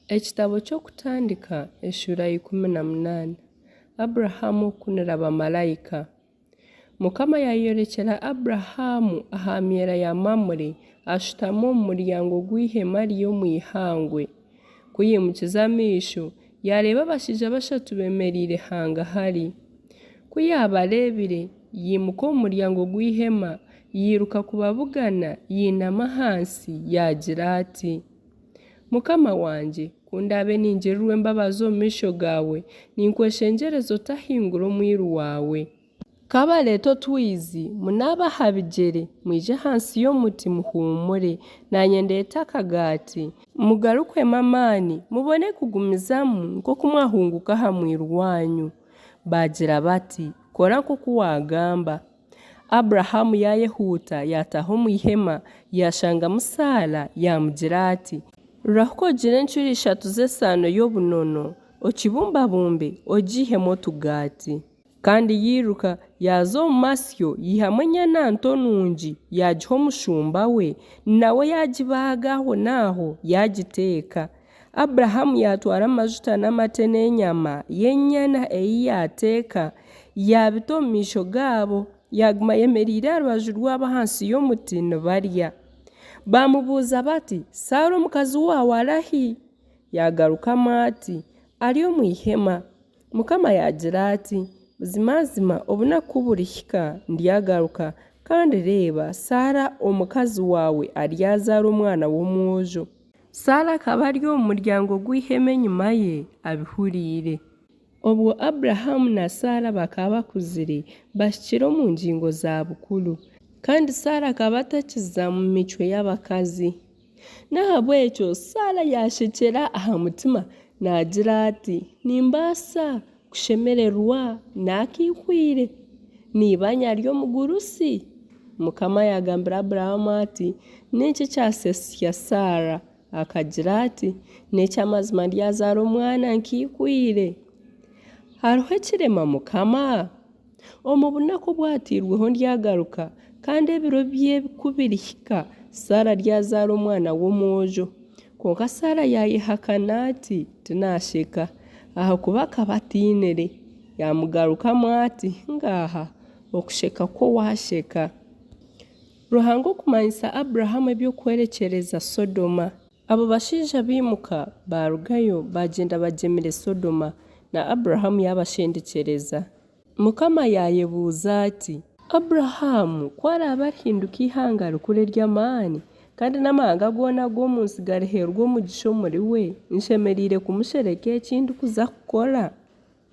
Ekitabo ky'okutandika essula 18. Aburahamu kunira bamalayika. Mukama yayorekera Aburahamu aha myera ya Mamure ashutama omu muryango gw'ihema ry'omwihangwe. Kuyimukiza amaisho yareeba abashaija bashatu bemereire hangahari. Kuyabarebire yimuka omu muryango gw'ihema yiruka kubabugana yinama ahansi yagira ati, Mukama wanje kundabe ningirirwa embabazi omu maisho gawe ninkweshengyereza otahingura omwiru wawe. Kabareeta otwizi munaaba aha bigyere mwije ahansi y'omuti muhuumure nanye ndeeta akagaati mugarukemu amaani mubone kugumizamu nk'oku mwahunguka aha mwiru wanyu. Bagira bati kora nk'oku wagamba. Aburahamu yayehuuta yataha omu ihema yashangamu Saara yamugira ati, rurahuka ogire enshuro 3 z'esaano y'obunono okibumbabumbe ogihemu otugaati. Kandi yiruka yaza omu masyo yihamu enyana nto nungi yagiha omushumba we nawe yagibaaga aho n'aho yagiteeka. Aburahamu yatwara amajuta n'amate n'enyama y'enyana ei yateeka yabita omu maisho gaabo yaguma yemereire aha rubaju rwabo ahansi y'omuti nibarya. Bamubuuza bati, Saara omukazi waawe arahi? Yagarukamu ati, ari omu ihema. Mukama yagira ati, buzima obunaku burihika ndyagaruka kandi reeba Saara omukazi waawe aryazaara omwana w'omwojo. Saara akaba ari omu muryango gw'ihema enyuma ye abihuriire. Obwo Aburahamu na Saara bakaba bakuzire bashikire omu ngingo za bukuru kandi Saara akaba atakiza mu micwe y'abakazi. Nahabwekyo Saara yashekera aha mutima nagira ati, nimbaasa kushemererwa nakiihwire niba nyari omu gurusi. Mukama yagambira Aburahamu ati, n'eki kyasesya Saara? Akagira ati, n'ekyamazima ndyazaara omwana nkiihwire. Hariho ekirema Mukama? Omu bunaku bwatiirweho ndyagaruka kandi ebiro bye kubirihika Saara ryazaara omwana w'omwojo. Konka Saara yayehakana ati, tinasheka ahakuba akaba atiinire. Yamugarukamu ati, ngaha okusheka kwo washeka. Ruhanga okumanyisa Aburahamu eby'okwerekyereza Sodoma. Abo bashaija bimuka barugayo bagenda bagyemire Sodoma na Aburahamu yabashendekyereza. Mukama yayebuuza ati, Aburahamu kwaraba arihinduka ihanga rikuru ery'amaani kandi n'amahanga goona g'omu nsi gariheerwa omugisha omuri we nshemereire kumushereka ekindi kuza kukora?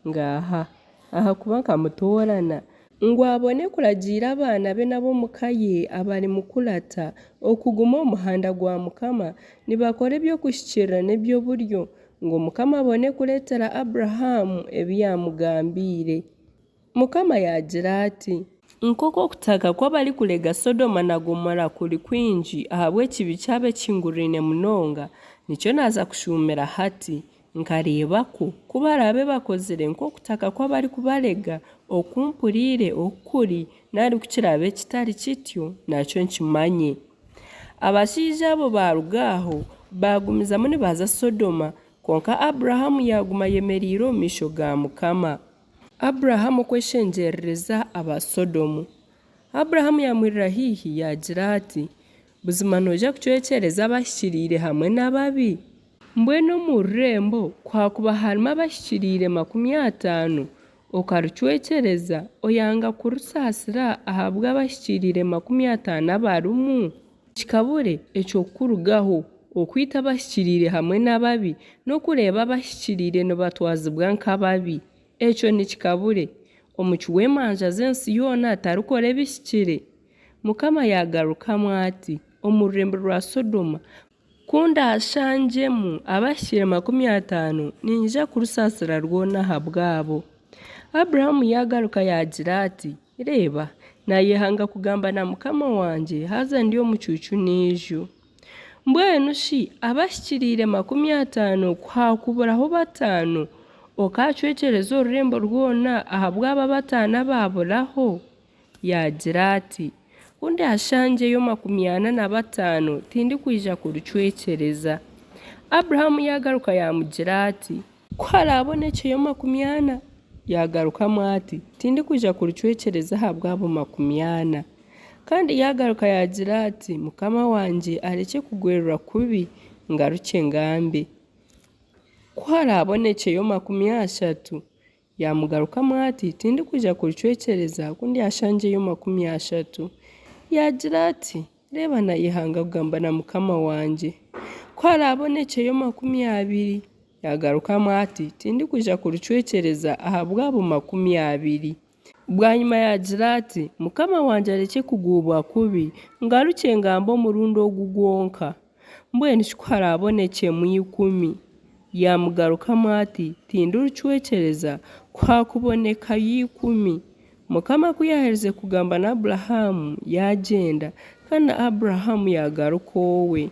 Ngaha ahakuba nkamutoorana ngu abone kuragiira abaana be n'ab'omuka ye abari mukurata okuguma omu muhanda gwa Mukama nibakora eby'okushikirira n'eby'oburyo ngu Mukama abone kureetera Aburahamu ebi yamugambiire. Mukama yagira ati, nk'oku okutaka kw'abari kurega Sodoma na Gomora kuri kwingi ahabw'ekibi kyabo ekinguriraine munonga nikyo naza kushuumira hati nkareebako kuba barabe bakozire nk'okutaka kw'abari kubarega okumpuriire okukuri nari kukiraba ekitari kityo nakyo nkimanye. Abashaija abo barugaho bagumizamu nibaza Sodoma konka Aburahamu yaguma yemereire omu maisho ga Mukama. Aburahamu kweshengyerereza aba Sodomu. Aburahamu yamwirira hihi yagira ati, buzima noija kucwekyereza abahikiriire hamwe n'ababi? Mbwenu omu rurembo kwakuba harimu abahikiriire 50 okarucwekyereza oyanga kurusaasira ahabwa abahikiriire 50 abarimu? Kikabure eky'okurugaho okwita abahikiriire hamwe n'ababi n'okureeba abahikiriire nibatwazibwa nk'ababi. Ekyo nikikabure omu kiwemanja z'ensi yoona atarikora ebihikire. Mukama yagarukamu ati, omu rurembo rwa Sodoma kundashangemu abahikire 50 ninja kurusaasira rwona ahabwabo. Aburahamu yagaruka yagira ati, reeba nayehanga kugamba na Mukama wanje haza ndi omu cuucu n'ejo. Mbwenu shi abahikiriire 50 kwakuburaho 5 okacwekyereza orurembo rwona ahabw'aba 5 baburaho? Yagira ati, kundashangeyo 45 tindi kwija kurucwekyereza. Aburahamu yagaruka yamugira ati ko harabonekeye 40. Yagarukamu ati tindi kuja kurucwekereza habwabo 40. Kandi yagaruka yagira ati mukama wanje areke kugwerura kubi ngaruke ngambe ko harabonekeye 30. Yamugarukamu ati tindi kuja kurucwekereza kundi yashanjeyo 30. Yagira ati reba na ihanga kugamba na mukama wanje ko harabonekeye 20. Yagarukamu ati tindi kuja kurucwekereza ahabwabo 20. Bwa nyuma yagira ati mukama wanje areke kugubwa kubi ngaruke ngambo murundo gugwonka mbwene ko harabonekeye mu 10. Yamugarukamu ati tindi urucwekereza kwa kuboneka 10. Mukama kuyahereze kugamba na Aburahamu yagenda kandi Aburahamu yagaruka owe.